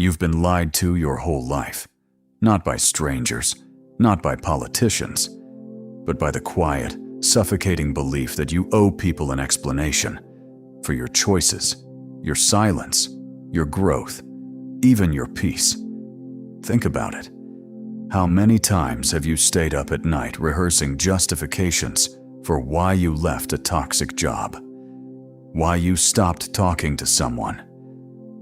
You've been lied to your whole life, not by strangers, not by politicians, but by the quiet, suffocating belief that you owe people an explanation for your choices, your silence, your growth, even your peace. Think about it. How many times have you stayed up at night rehearsing justifications for why you left a toxic job, why you stopped talking to someone,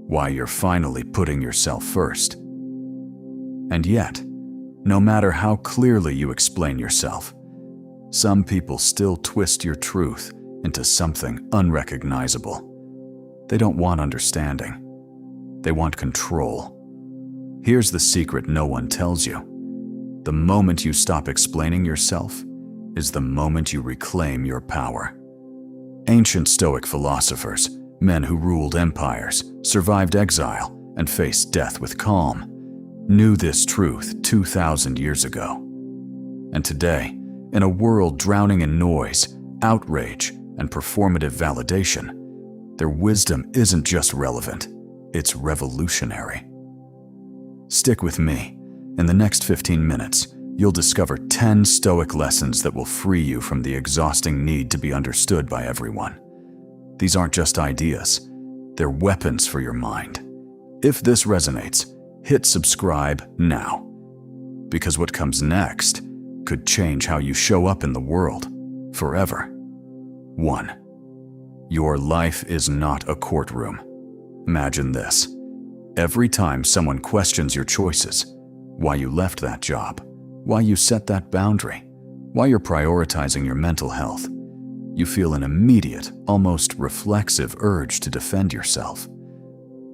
why you're finally putting yourself first? And yet, no matter how clearly you explain yourself, some people still twist your truth into something unrecognizable. They don't want understanding. They want control. Here's the secret no one tells you. The moment you stop explaining yourself is the moment you reclaim your power. Ancient Stoic philosophers, men who ruled empires, survived exile, and faced death with calm, knew this truth 2,000 years ago. And today, in a world drowning in noise, outrage, and performative validation, their wisdom isn't just relevant, it's revolutionary. Stick with me. In the next 15 minutes, you'll discover 10 Stoic lessons that will free you from the exhausting need to be understood by everyone. These aren't just ideas, they're weapons for your mind. If this resonates, hit subscribe now, because what comes next could change how you show up in the world forever. 1. Your life is not a courtroom. Imagine this. Every time someone questions your choices, why you left that job, why you set that boundary, why you're prioritizing your mental health, you feel an immediate, almost reflexive urge to defend yourself.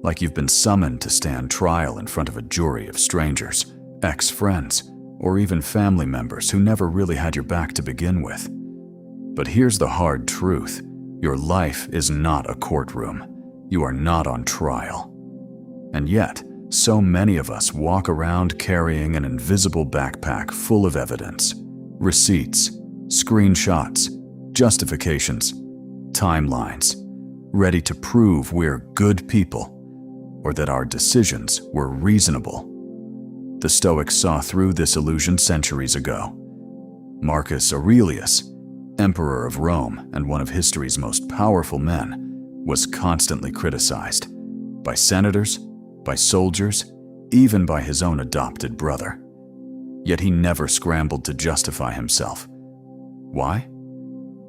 Like you've been summoned to stand trial in front of a jury of strangers, ex-friends, or even family members who never really had your back to begin with. But here's the hard truth. Your life is not a courtroom. You are not on trial. And yet, so many of us walk around carrying an invisible backpack full of evidence, receipts, screenshots, justifications, timelines, ready to prove we're good people or that our decisions were reasonable. The Stoics saw through this illusion centuries ago. Marcus Aurelius, emperor of Rome and one of history's most powerful men, was constantly criticized by senators, by soldiers, even by his own adopted brother. Yet he never scrambled to justify himself. Why?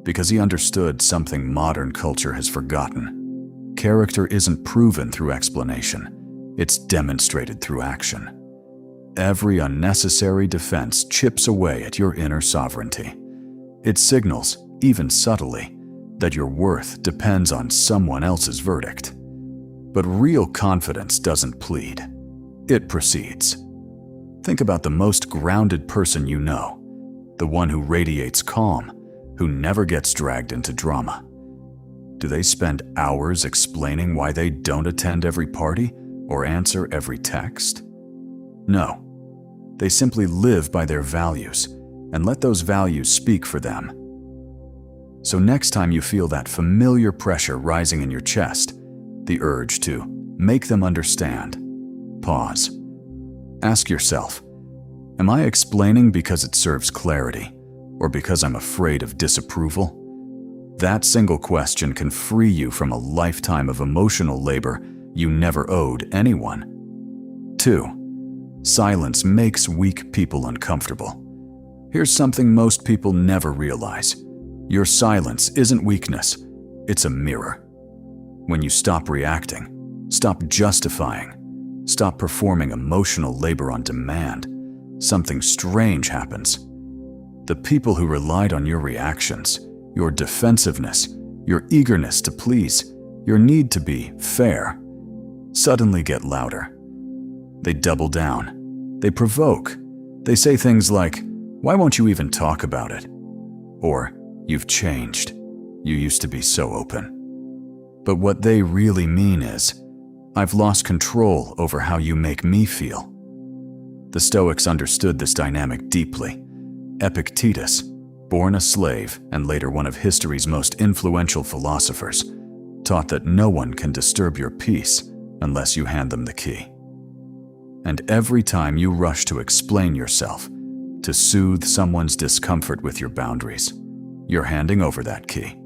Because he understood something modern culture has forgotten. Character isn't proven through explanation, it's demonstrated through action. Every unnecessary defense chips away at your inner sovereignty. It signals, even subtly, that your worth depends on someone else's verdict. But real confidence doesn't plead. It proceeds. Think about the most grounded person you know, the one who radiates calm, who never gets dragged into drama. Do they spend hours explaining why they don't attend every party or answer every text? No. They simply live by their values and let those values speak for them. So next time you feel that familiar pressure rising in your chest, the urge to make them understand, pause. Ask yourself, am I explaining because it serves clarity or because I'm afraid of disapproval? That single question can free you from a lifetime of emotional labor you never owed anyone. 2. Silence makes weak people uncomfortable. Here's something most people never realize. Your silence isn't weakness, it's a mirror. When you stop reacting, stop justifying, stop performing emotional labor on demand, something strange happens. The people who relied on your reactions, your defensiveness, your eagerness to please, your need to be fair, suddenly get louder. They double down. They provoke. They say things like, "Why won't you even talk about it?" Or, "You've changed. You used to be so open." But what they really mean is, "I've lost control over how you make me feel." The Stoics understood this dynamic deeply. Epictetus, born a slave and later one of history's most influential philosophers, taught that no one can disturb your peace unless you hand them the key. And every time you rush to explain yourself, to soothe someone's discomfort with your boundaries, you're handing over that key.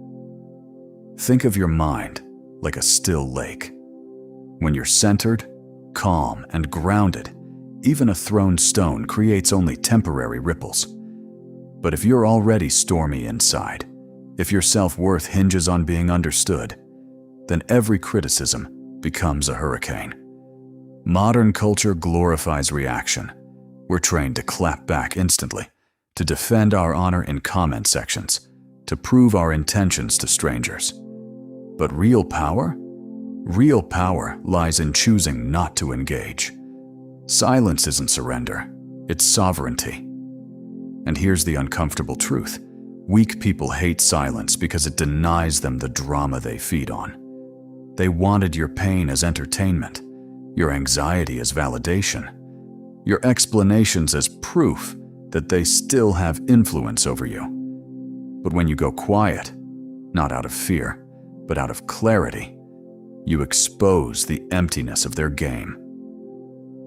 Think of your mind like a still lake. When you're centered, calm, and grounded, even a thrown stone creates only temporary ripples. But if you're already stormy inside, if your self-worth hinges on being understood, then every criticism becomes a hurricane. Modern culture glorifies reaction. We're trained to clap back instantly, to defend our honor in comment sections, to prove our intentions to strangers. But real power? Real power lies in choosing not to engage. Silence isn't surrender, it's sovereignty. And here's the uncomfortable truth. Weak people hate silence because it denies them the drama they feed on. They wanted your pain as entertainment, your anxiety as validation, your explanations as proof that they still have influence over you. But when you go quiet, not out of fear, but out of clarity, you expose the emptiness of their game.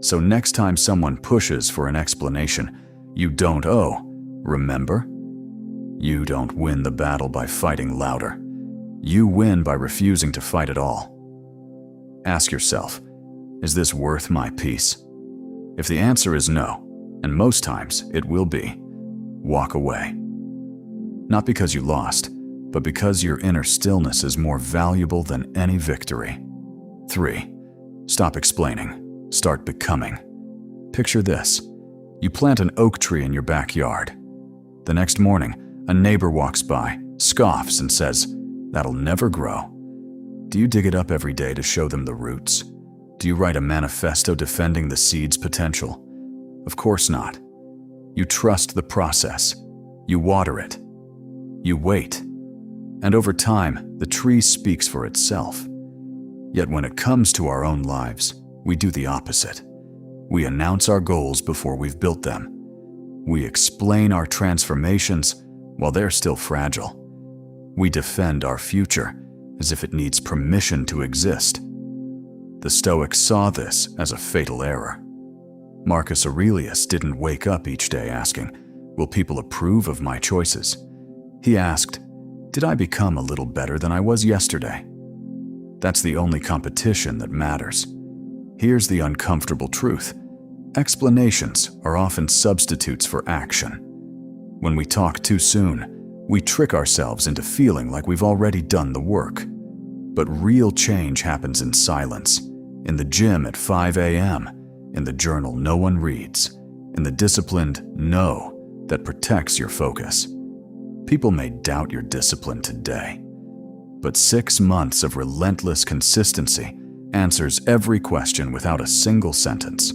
So next time someone pushes for an explanation you don't owe, remember, you don't win the battle by fighting louder. You win by refusing to fight at all. Ask yourself, is this worth my peace? If the answer is no, and most times it will be, walk away. Not because you lost, but because your inner stillness is more valuable than any victory. 3. Stop explaining. Start becoming. Picture this. You plant an oak tree in your backyard. The next morning, a neighbor walks by, scoffs, and says, "That'll never grow." Do you dig it up every day to show them the roots? Do you write a manifesto defending the seed's potential? Of course not. You trust the process. You water it. You wait. And over time, the tree speaks for itself. Yet when it comes to our own lives, we do the opposite. We announce our goals before we've built them. We explain our transformations while they're still fragile. We defend our future as if it needs permission to exist. The Stoics saw this as a fatal error. Marcus Aurelius didn't wake up each day asking, "Will people approve of my choices?" He asked, "Did I become a little better than I was yesterday?" That's the only competition that matters. Here's the uncomfortable truth. Explanations are often substitutes for action. When we talk too soon, we trick ourselves into feeling like we've already done the work. But real change happens in silence, in the gym at 5 a.m., in the journal no one reads, in the disciplined no that protects your focus. People may doubt your discipline today, but 6 months of relentless consistency answers every question without a single sentence.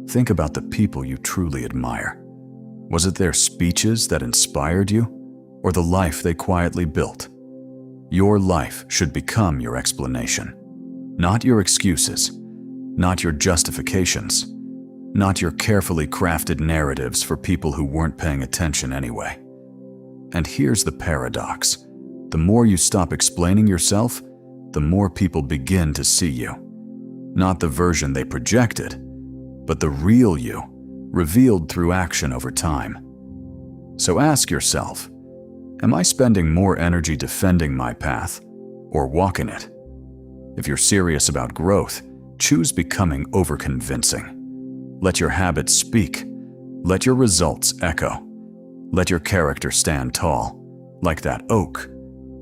Think about the people you truly admire. Was it their speeches that inspired you, or the life they quietly built? Your life should become your explanation, not your excuses, not your justifications, not your carefully crafted narratives for people who weren't paying attention anyway. And here's the paradox. The more you stop explaining yourself, the more people begin to see you. Not the version they projected, but the real you, revealed through action over time. So ask yourself, am I spending more energy defending my path or walking it? If you're serious about growth, choose becoming over convincing. Let your habits speak. Let your results echo. Let your character stand tall, like that oak,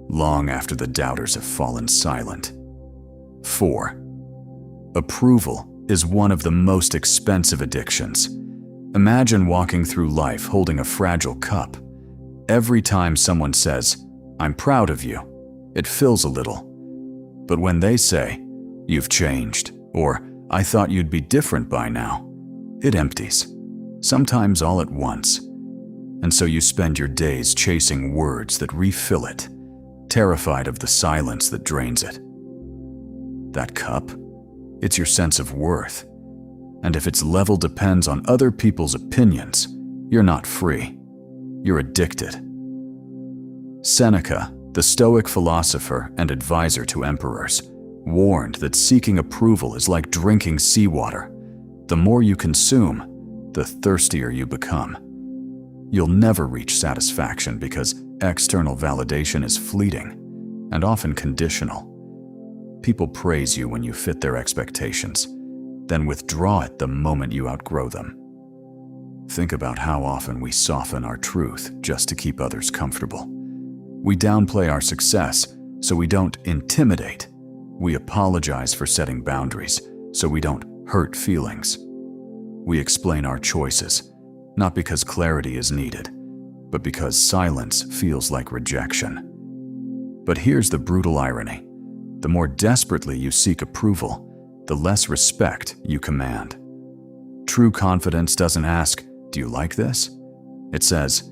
long after the doubters have fallen silent. 4. Approval is one of the most expensive addictions. Imagine walking through life holding a fragile cup. Every time someone says, "I'm proud of you," it fills a little. But when they say, "You've changed," or "I thought you'd be different by now," it empties, sometimes all at once. And so you spend your days chasing words that refill it, terrified of the silence that drains it. That cup, it's your sense of worth. And if its level depends on other people's opinions, you're not free. You're addicted. Seneca, the Stoic philosopher and advisor to emperors, warned that seeking approval is like drinking seawater. The more you consume, the thirstier you become. You'll never reach satisfaction because external validation is fleeting and often conditional. People praise you when you fit their expectations, then withdraw it the moment you outgrow them. Think about how often we soften our truth just to keep others comfortable. We downplay our success so we don't intimidate. We apologize for setting boundaries so we don't hurt feelings. We explain our choices, not because clarity is needed, but because silence feels like rejection. But here's the brutal irony. The more desperately you seek approval, the less respect you command. True confidence doesn't ask, "Do you like this?" It says,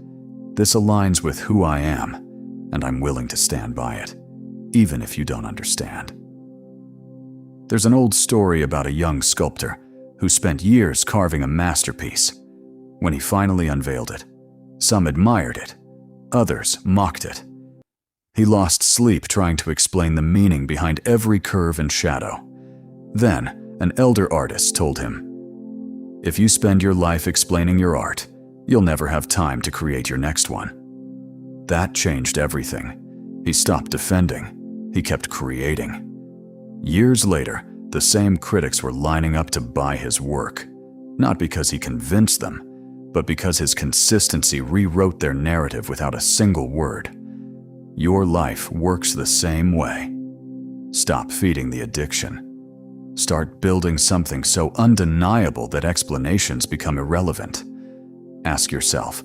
"This aligns with who I am, and I'm willing to stand by it, even if you don't understand." There's an old story about a young sculptor who spent years carving a masterpiece. When he finally unveiled it, some admired it, others mocked it. He lost sleep trying to explain the meaning behind every curve and shadow. Then, an elder artist told him, "If you spend your life explaining your art, you'll never have time to create your next one." That changed everything. He stopped defending. He kept creating. Years later, the same critics were lining up to buy his work, not because he convinced them, but because his consistency rewrote their narrative without a single word. Your life works the same way. Stop feeding the addiction. Start building something so undeniable that explanations become irrelevant. Ask yourself,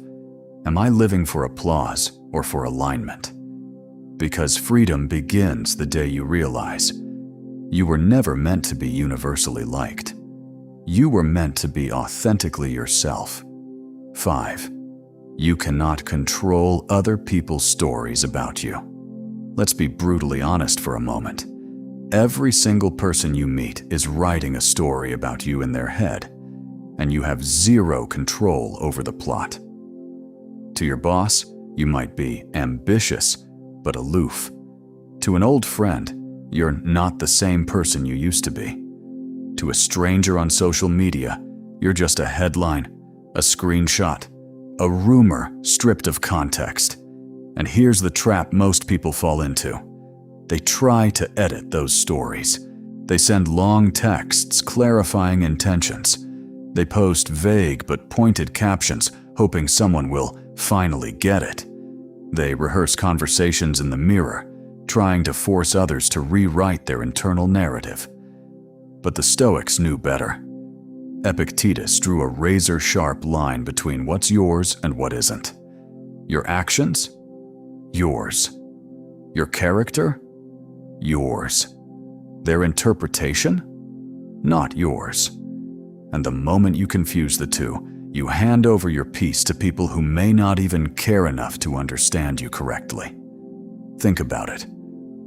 am I living for applause or for alignment? Because freedom begins the day you realize you were never meant to be universally liked. You were meant to be authentically yourself. 5. You cannot control other people's stories about you. Let's be brutally honest for a moment. Every single person you meet is writing a story about you in their head, and you have zero control over the plot. To your boss, you might be ambitious, but aloof. To an old friend, you're not the same person you used to be. To a stranger on social media, you're just a headline, a screenshot, a rumor stripped of context. And here's the trap most people fall into. They try to edit those stories. They send long texts clarifying intentions. They post vague but pointed captions, hoping someone will finally get it. They rehearse conversations in the mirror, trying to force others to rewrite their internal narrative. But the Stoics knew better. Epictetus drew a razor-sharp line between what's yours and what isn't. Your actions? Yours. Your character? Yours. Their interpretation? Not yours. And the moment you confuse the two, you hand over your peace to people who may not even care enough to understand you correctly. Think about it.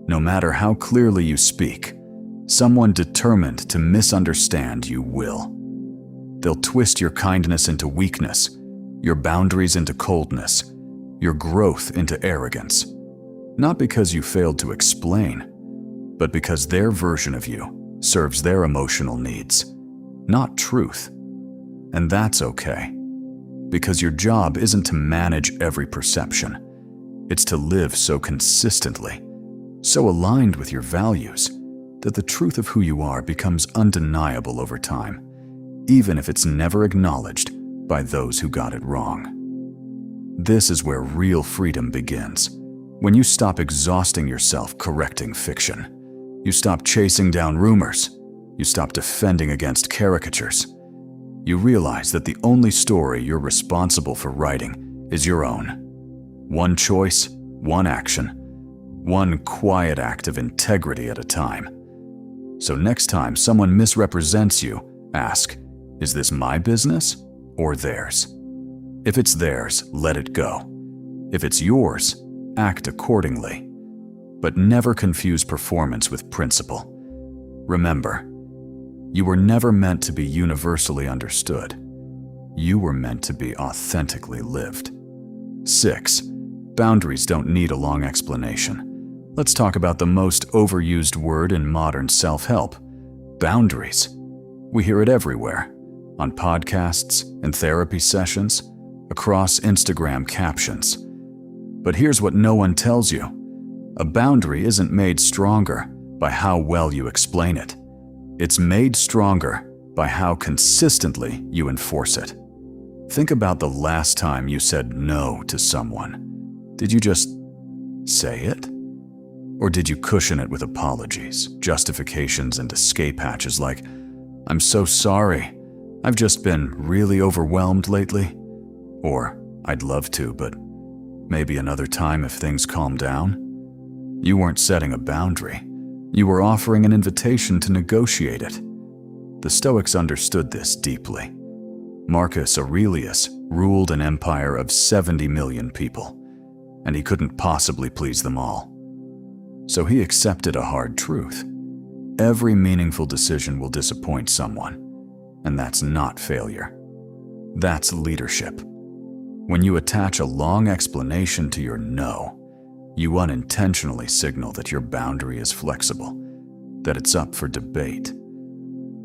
No matter how clearly you speak, someone determined to misunderstand you will. They'll twist your kindness into weakness, your boundaries into coldness, your growth into arrogance. Not because you failed to explain, but because their version of you serves their emotional needs, not truth. And that's okay, because your job isn't to manage every perception. It's to live so consistently, so aligned with your values, that the truth of who you are becomes undeniable over time, even if it's never acknowledged by those who got it wrong. This is where real freedom begins. When you stop exhausting yourself correcting fiction, you stop chasing down rumors, you stop defending against caricatures. You realize that the only story you're responsible for writing is your own. One choice, one action, one quiet act of integrity at a time. So next time someone misrepresents you, ask, is this my business or theirs? If it's theirs, let it go. If it's yours, act accordingly. But never confuse performance with principle. Remember, you were never meant to be universally understood. You were meant to be authentically lived. 6. Boundaries don't need a long explanation. Let's talk about the most overused word in modern self-help: boundaries. We hear it everywhere, on podcasts and therapy sessions, across Instagram captions. But here's what no one tells you. A boundary isn't made stronger by how well you explain it. It's made stronger by how consistently you enforce it. Think about the last time you said no to someone. Did you just say it? Or did you cushion it with apologies, justifications, and escape hatches like, "I'm so sorry, I've just been really overwhelmed lately," or "I'd love to, but maybe another time if things calm down"? You weren't setting a boundary. You were offering an invitation to negotiate it. The Stoics understood this deeply. Marcus Aurelius ruled an empire of 70 million people, and he couldn't possibly please them all. So he accepted a hard truth. Every meaningful decision will disappoint someone, and that's not failure. That's leadership. When you attach a long explanation to your no, you unintentionally signal that your boundary is flexible, that it's up for debate.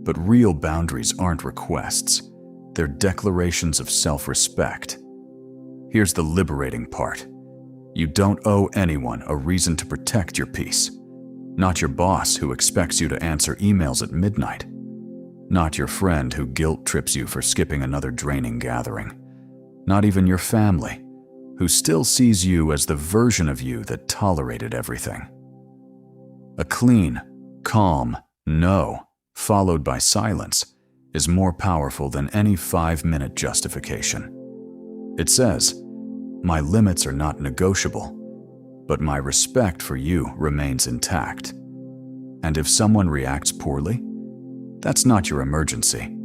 But real boundaries aren't requests. They're declarations of self-respect. Here's the liberating part. You don't owe anyone a reason to protect your peace. Not your boss who expects you to answer emails at midnight. Not your friend who guilt trips you for skipping another draining gathering. Not even your family, who still sees you as the version of you that tolerated everything. A clean, calm no, followed by silence, is more powerful than any 5-minute justification. It says, "My limits are not negotiable, but my respect for you remains intact." And if someone reacts poorly, that's not your emergency.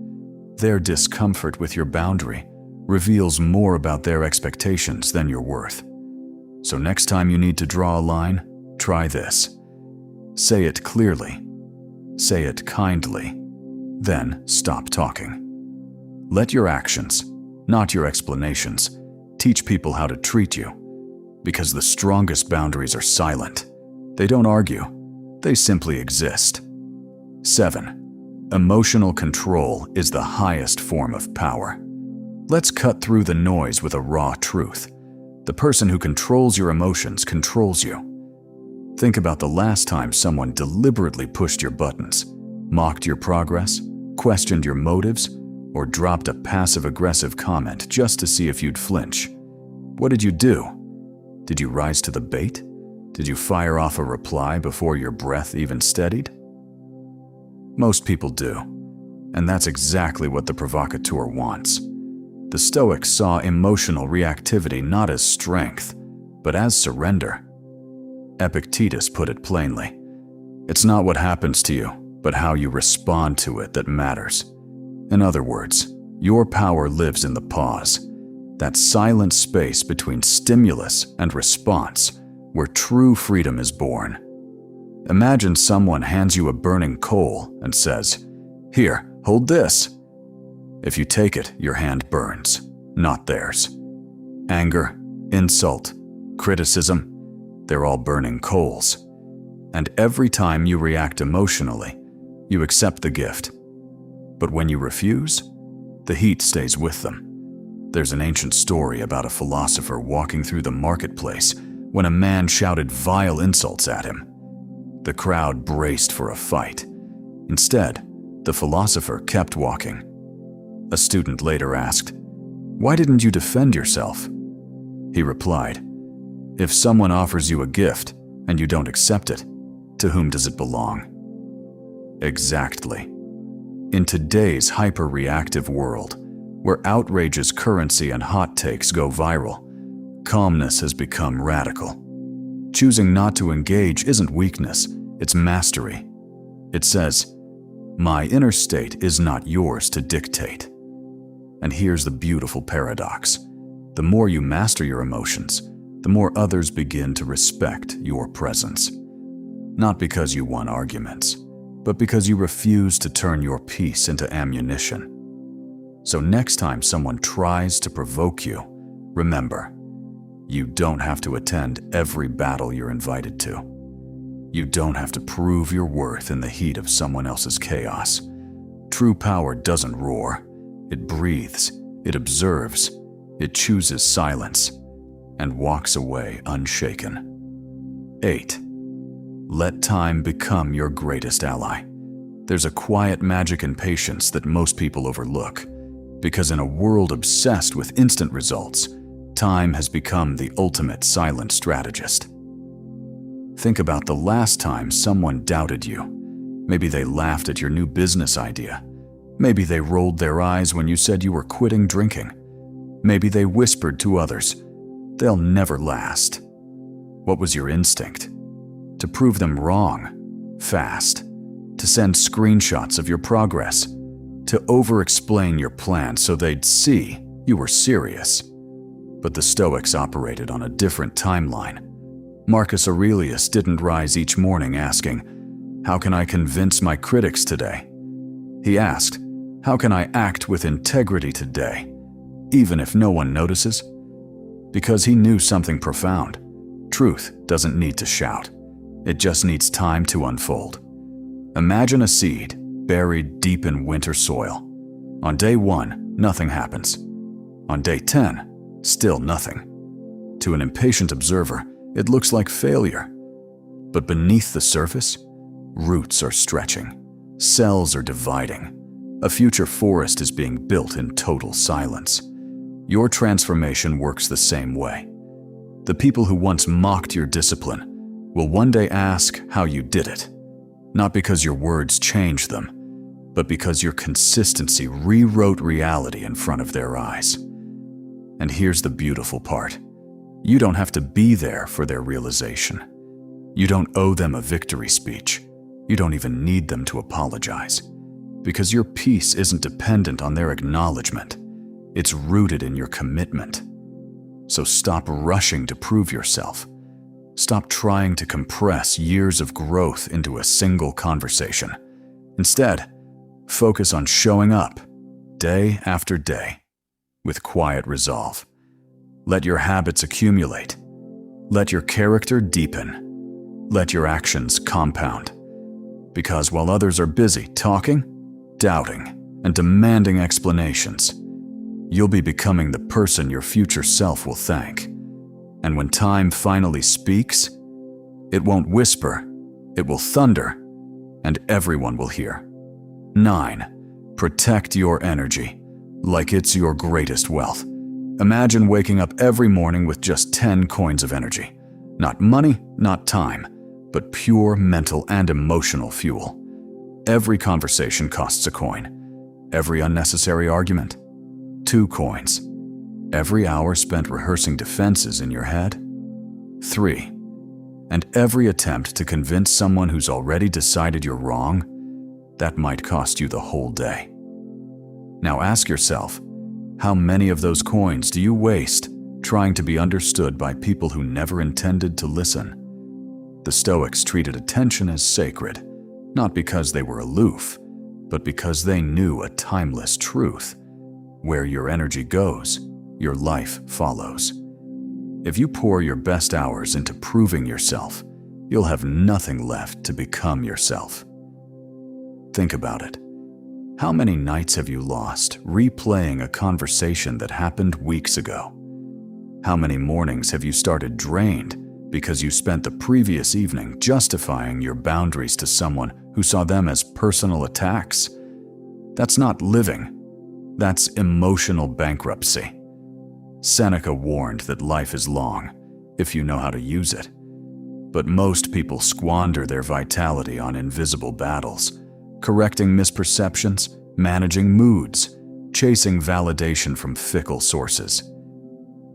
Their discomfort with your boundary reveals more about their expectations than your worth. So next time you need to draw a line, try this. Say it clearly. Say it kindly. Then stop talking. Let your actions, not your explanations, teach people how to treat you. Because the strongest boundaries are silent. They don't argue. They simply exist. 7. Emotional control is the highest form of power. Let's cut through the noise with a raw truth. The person who controls your emotions controls you. Think about the last time someone deliberately pushed your buttons, mocked your progress, questioned your motives, or dropped a passive-aggressive comment just to see if you'd flinch. What did you do? Did you rise to the bait? Did you fire off a reply before your breath even steadied? Most people do, and that's exactly what the provocateur wants. The Stoics saw emotional reactivity not as strength, but as surrender. Epictetus put it plainly. It's not what happens to you, but how you respond to it that matters. In other words, your power lives in the pause, that silent space between stimulus and response, where true freedom is born. Imagine someone hands you a burning coal and says, "Here, hold this." If you take it, your hand burns, not theirs. Anger, insult, criticism, they're all burning coals. And every time you react emotionally, you accept the gift. But when you refuse, the heat stays with them. There's an ancient story about a philosopher walking through the marketplace when a man shouted vile insults at him. The crowd braced for a fight. Instead, the philosopher kept walking. A student later asked, "Why didn't you defend yourself?" He replied, "If someone offers you a gift and you don't accept it, to whom does it belong?" Exactly. In today's hyper-reactive world, where outrage is currency and hot takes go viral, calmness has become radical. Choosing not to engage isn't weakness, it's mastery. It says, "My inner state is not yours to dictate." And here's the beautiful paradox. The more you master your emotions, the more others begin to respect your presence. Not because you won arguments, but because you refuse to turn your peace into ammunition. So next time someone tries to provoke you, remember, you don't have to attend every battle you're invited to. You don't have to prove your worth in the heat of someone else's chaos. True power doesn't roar, It breathes, it observes, it chooses silence, and walks away unshaken. 8. Let time become your greatest ally. There's a quiet magic in patience that most people overlook, because in a world obsessed with instant results, time has become the ultimate silent strategist. Think about the last time someone doubted you. Maybe they laughed at your new business idea. Maybe they rolled their eyes when you said you were quitting drinking. Maybe they whispered to others, "They'll never last." What was your instinct? To prove them wrong, fast. To send screenshots of your progress. To over-explain your plan so they'd see you were serious. But the Stoics operated on a different timeline. Marcus Aurelius didn't rise each morning asking, "How can I convince my critics today?" He asked, "How can I act with integrity today, even if no one notices?" Because he knew something profound. Truth doesn't need to shout. It just needs time to unfold. Imagine a seed buried deep in winter soil. On day 1, nothing happens. On day 10, still nothing. To an impatient observer, it looks like failure. But beneath the surface, roots are stretching, cells are dividing. A future forest is being built in total silence. Your transformation works the same way. The people who once mocked your discipline will one day ask how you did it. Not because your words changed them, but because your consistency rewrote reality in front of their eyes. And here's the beautiful part. You don't have to be there for their realization. You don't owe them a victory speech. You don't even need them to apologize. Because your peace isn't dependent on their acknowledgement. It's rooted in your commitment. So stop rushing to prove yourself. Stop trying to compress years of growth into a single conversation. Instead, focus on showing up, day after day, with quiet resolve. Let your habits accumulate. Let your character deepen. Let your actions compound. Because while others are busy talking, doubting, and demanding explanations, you'll be becoming the person your future self will thank. And when time finally speaks, it won't whisper, it will thunder, and everyone will hear. 9. Protect your energy, like it's your greatest wealth. Imagine waking up every morning with just 10 coins of energy. Not money, not time, but pure mental and emotional fuel. Every conversation costs a coin. Every unnecessary argument, 2 coins. Every hour spent rehearsing defenses in your head, 3. And every attempt to convince someone who's already decided you're wrong, that might cost you the whole day. Now ask yourself, how many of those coins do you waste trying to be understood by people who never intended to listen? The Stoics treated attention as sacred, not because they were aloof, but because they knew a timeless truth. Where your energy goes, your life follows. If you pour your best hours into proving yourself, you'll have nothing left to become yourself. Think about it. How many nights have you lost replaying a conversation that happened weeks ago? How many mornings have you started drained because you spent the previous evening justifying your boundaries to someone who saw them as personal attacks? That's not living. That's emotional bankruptcy. Seneca warned that life is long, if you know how to use it. But most people squander their vitality on invisible battles, correcting misperceptions, managing moods, chasing validation from fickle sources.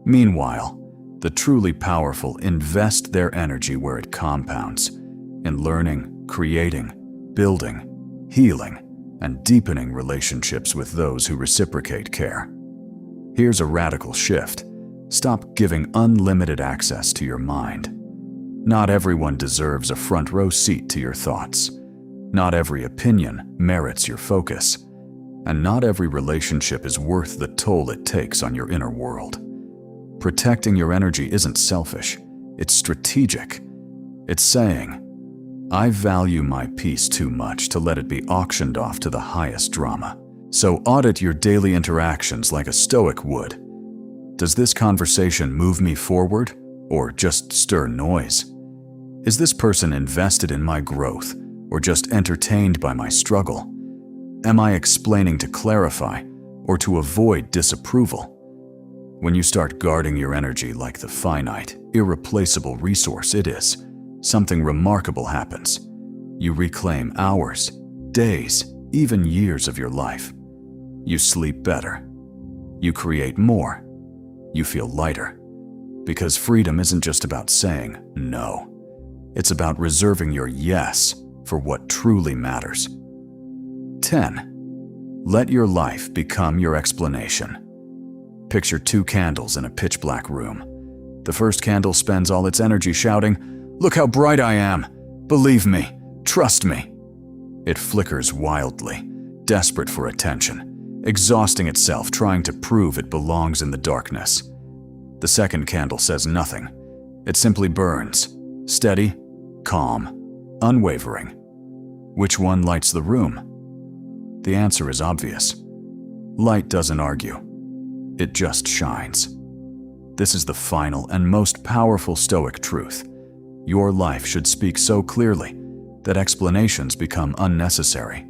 Meanwhile, the truly powerful invest their energy where it compounds, in learning, creating, building, healing, and deepening relationships with those who reciprocate care. Here's a radical shift. Stop giving unlimited access to your mind. Not everyone deserves a front row seat to your thoughts. Not every opinion merits your focus. And not every relationship is worth the toll it takes on your inner world. Protecting your energy isn't selfish. It's strategic. It's saying, I value my peace too much to let it be auctioned off to the highest drama. So audit your daily interactions like a Stoic would. Does this conversation move me forward or just stir noise? Is this person invested in my growth or just entertained by my struggle? Am I explaining to clarify or to avoid disapproval? When you start guarding your energy like the finite, irreplaceable resource it is, something remarkable happens. You reclaim hours, days, even years of your life. You sleep better. You create more. You feel lighter. Because freedom isn't just about saying no. It's about reserving your yes for what truly matters. 10. Let your life become your explanation. Picture 2 candles in a pitch-black room. The first candle spends all its energy shouting, "Look how bright I am! Believe me! Trust me!" It flickers wildly, desperate for attention, exhausting itself trying to prove it belongs in the darkness. The second candle says nothing. It simply burns, steady, calm, unwavering. Which one lights the room? The answer is obvious. Light doesn't argue. It just shines. This is the final and most powerful Stoic truth. Your life should speak so clearly that explanations become unnecessary.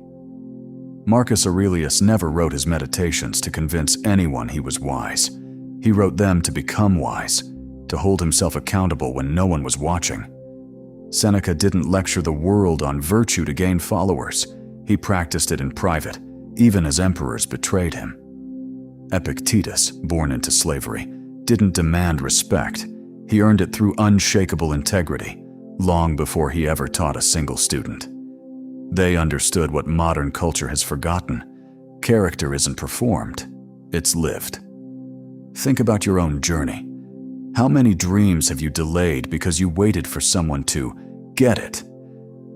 Marcus Aurelius never wrote his meditations to convince anyone he was wise. He wrote them to become wise, to hold himself accountable when no one was watching. Seneca didn't lecture the world on virtue to gain followers. He practiced it in private, even as emperors betrayed him. Epictetus, born into slavery, didn't demand respect. He earned it through unshakable integrity, long before he ever taught a single student. They understood what modern culture has forgotten. Character isn't performed, it's lived. Think about your own journey. How many dreams have you delayed because you waited for someone to get it?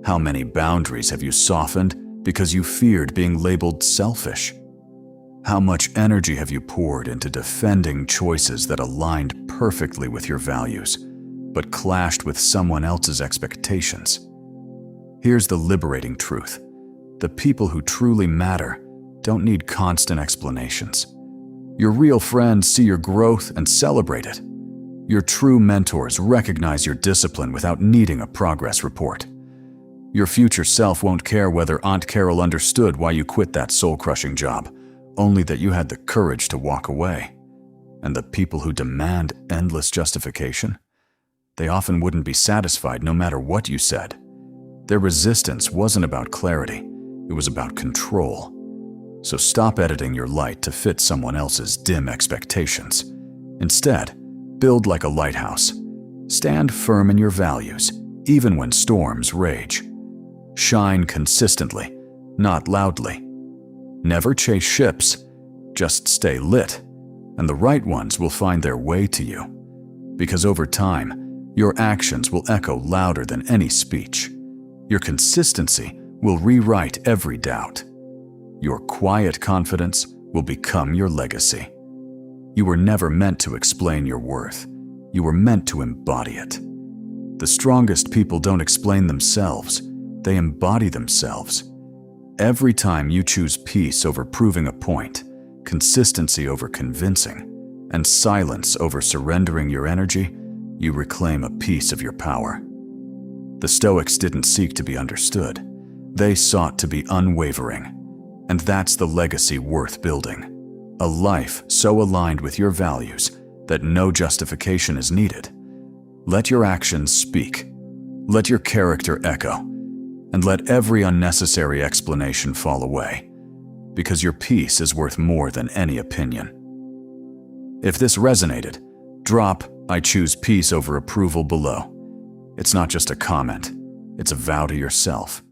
How many boundaries have you softened because you feared being labeled selfish? How much energy have you poured into defending choices that aligned perfectly with your values, but clashed with someone else's expectations? Here's the liberating truth. The people who truly matter don't need constant explanations. Your real friends see your growth and celebrate it. Your true mentors recognize your discipline without needing a progress report. Your future self won't care whether Aunt Carol understood why you quit that soul-crushing job, only that you had the courage to walk away. And the people who demand endless justification, they often wouldn't be satisfied no matter what you said. Their resistance wasn't about clarity, it was about control. So stop editing your light to fit someone else's dim expectations. Instead, build like a lighthouse. Stand firm in your values, even when storms rage. Shine consistently, not loudly. Never chase ships, just stay lit, and the right ones will find their way to you. Because over time, your actions will echo louder than any speech. Your consistency will rewrite every doubt. Your quiet confidence will become your legacy. You were never meant to explain your worth. You were meant to embody it. The strongest people don't explain themselves, they embody themselves. Every time you choose peace over proving a point, consistency over convincing, and silence over surrendering your energy, you reclaim a piece of your power. The Stoics didn't seek to be understood. They sought to be unwavering. And that's the legacy worth building. A life so aligned with your values that no justification is needed. Let your actions speak. Let your character echo. And let every unnecessary explanation fall away. Because your peace is worth more than any opinion. If this resonated, drop "I choose peace over approval" below. It's not just a comment, it's a vow to yourself.